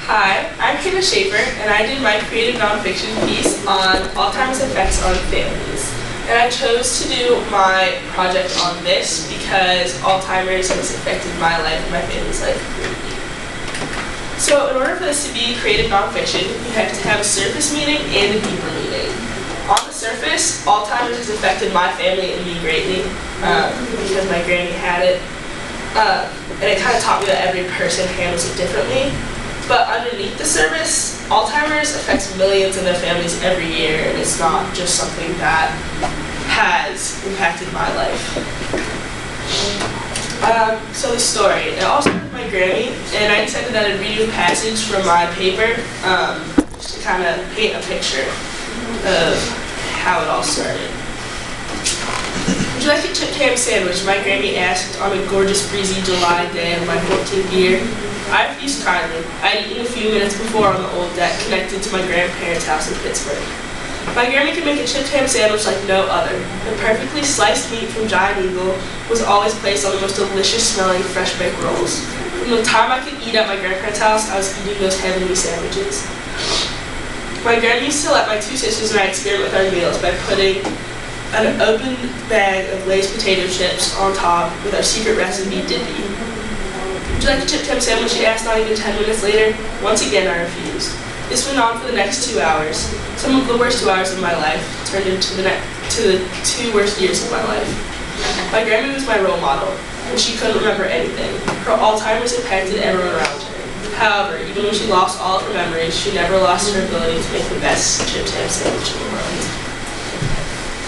Hi, I'm Hannah Schaefer, and I did my creative nonfiction piece on Alzheimer's effects on families. And I chose to do my project on this because Alzheimer's has affected my life and my family's life greatly. So in order for this to be creative nonfiction, you have to have a surface meaning and a deeper meaning. On the surface, Alzheimer's has affected my family and me greatly because my granny had it. And it kind of taught me that every person handles it differently. But underneath the surface, Alzheimer's affects millions in their families every year, and it's not just something that has impacted my life. So the story, it all started with my granny, and I decided that I'd read you a passage from my paper just to kind of paint a picture of how it all started. Would you like a chipped ham sandwich? My granny asked on a gorgeous breezy July day of my 14th year. I refused kindly. I had eaten a few minutes before on the old deck connected to my grandparents' house in Pittsburgh. My granny could make a chipped ham sandwich like no other. The perfectly sliced meat from Giant Eagle was always placed on the most delicious smelling fresh baked rolls. From the time I could eat at my grandparents' house, I was eating those heavenly sandwiches. My granny used to let my two sisters and I experiment with our meals by putting an open bag of Lay's potato chips on top with our secret recipe dippy. Would you like a chipped ham sandwich? She asked not even 10 minutes later. Once again, I refused. This went on for the next 2 hours. Some of the worst 2 hours of my life turned into the 2 worst years of my life. My grandma was my role model, and she couldn't remember anything. Her Alzheimer's impacted everyone around her. However, even when she lost all of her memories, she never lost her ability to make the best chipped ham sandwich in the world.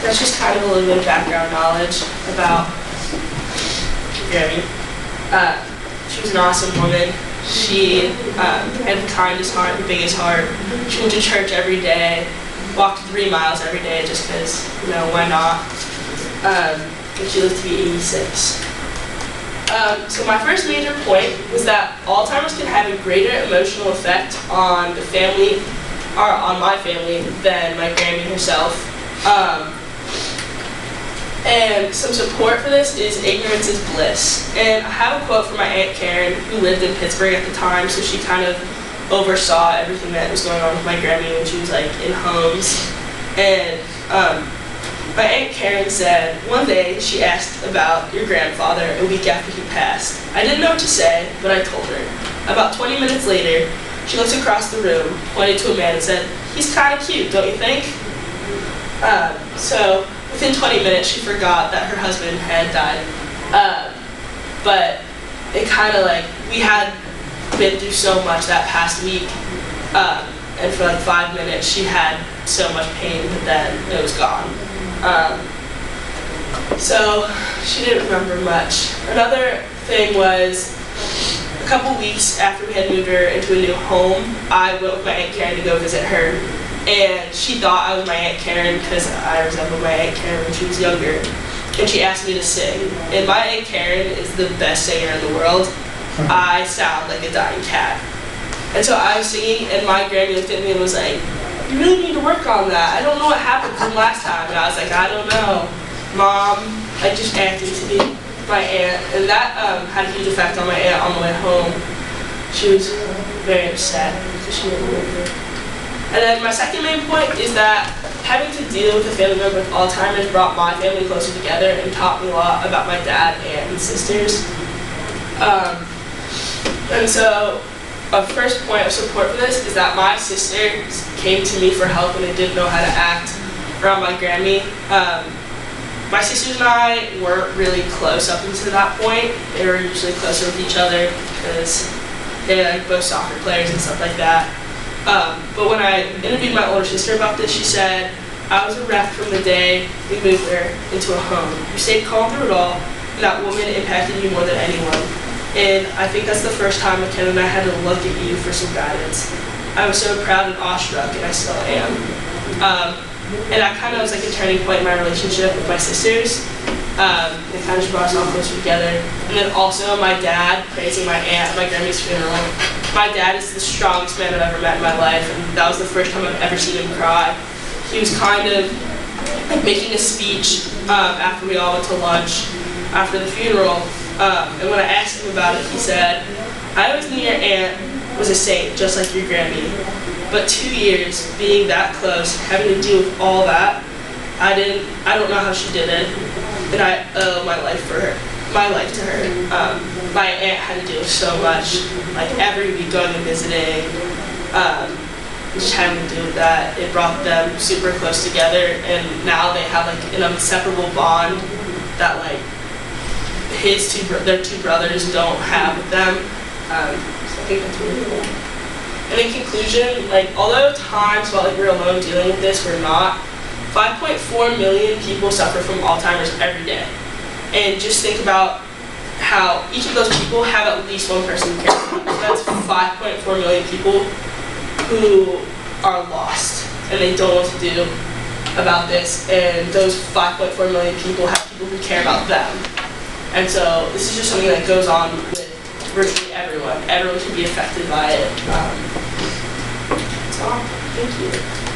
That's just kind of a little bit of background knowledge about Granny. She was an awesome woman. She had the kindest heart, the biggest heart. She went to church every day, walked 3 miles every day just because, why not? And she lived to be 86. So my first major point was that Alzheimer's can have a greater emotional effect on the family, or on my family, than my Grammy herself. And some support for this is ignorance is bliss. And I have a quote from my Aunt Karen, who lived in Pittsburgh at the time, so she kind of oversaw everything that was going on with my Grammy when she was in homes. And my Aunt Karen said, one day she asked about your grandfather a week after he passed. I didn't know what to say, but I told her. About 20 minutes later, she looked across the room, pointed to a man and said, "He's kind of cute, don't you think?" So within 20 minutes, she forgot that her husband had died. But it kind of we had been through so much that past week, and for 5 minutes, she had so much pain, but then it was gone. So she didn't remember much. Another thing was, a couple weeks after we had moved her into a new home, I went with my Aunt Karen to go visit her. And she thought I was my Aunt Karen because I resembled my Aunt Karen when she was younger. And she asked me to sing. And my Aunt Karen is the best singer in the world. I sound like a dying cat. And so I was singing, and my granny looked at me and was like, "You really need to work on that. I don't know what happened from last time." And I was like, "I don't know, Mom. I just acted to be my aunt." And that had a huge effect on my aunt on the way home. She was very upset because she didn't remember. And then my second main point is that having to deal with a family member with Alzheimer's brought my family closer together and taught me a lot about my dad, aunt, and sisters. And so a first point of support for this is that my sisters came to me for help when they didn't know how to act around my Grammy. My sisters and I weren't really close up until that point. They were usually closer with each other because they're both soccer players and stuff like that. But when I interviewed my older sister about this, she said, "I was a wreck from the day we moved her into a home. You stayed calm through it all, and that woman impacted you more than anyone. And I think that's the first time McKenna and I had to look at you for some guidance. I was so proud and awestruck, and I still am." And that kind of was a turning point in my relationship with my sisters. It kind of just brought us all closer together. And then also my dad praising my aunt at my Grammy's funeral. My dad is the strongest man I've ever met in my life, and that was the first time I've ever seen him cry. He was kind of making a speech after we all went to lunch after the funeral. And when I asked him about it, he said, "I always knew your aunt was a saint, just like your Grammy. But 2 years being that close, having to deal with all that, I don't know how she did it, and I owe my life to her. My aunt had to deal with so much, like every week going and visiting, just having to deal with that. It brought them super close together, and now they have like an inseparable bond that like their two brothers don't have with them. So I think that's really cool. And in conclusion, like although times felt like we're alone dealing with this, we're not. 5.4 million people suffer from Alzheimer's every day. And just think about how each of those people have at least one person who cares about them. So that's 5.4 million people who are lost and they don't know what to do about this. And those 5.4 million people have people who care about them. And so this is just something that goes on with virtually everyone. Everyone can be affected by it. That's all. Thank you.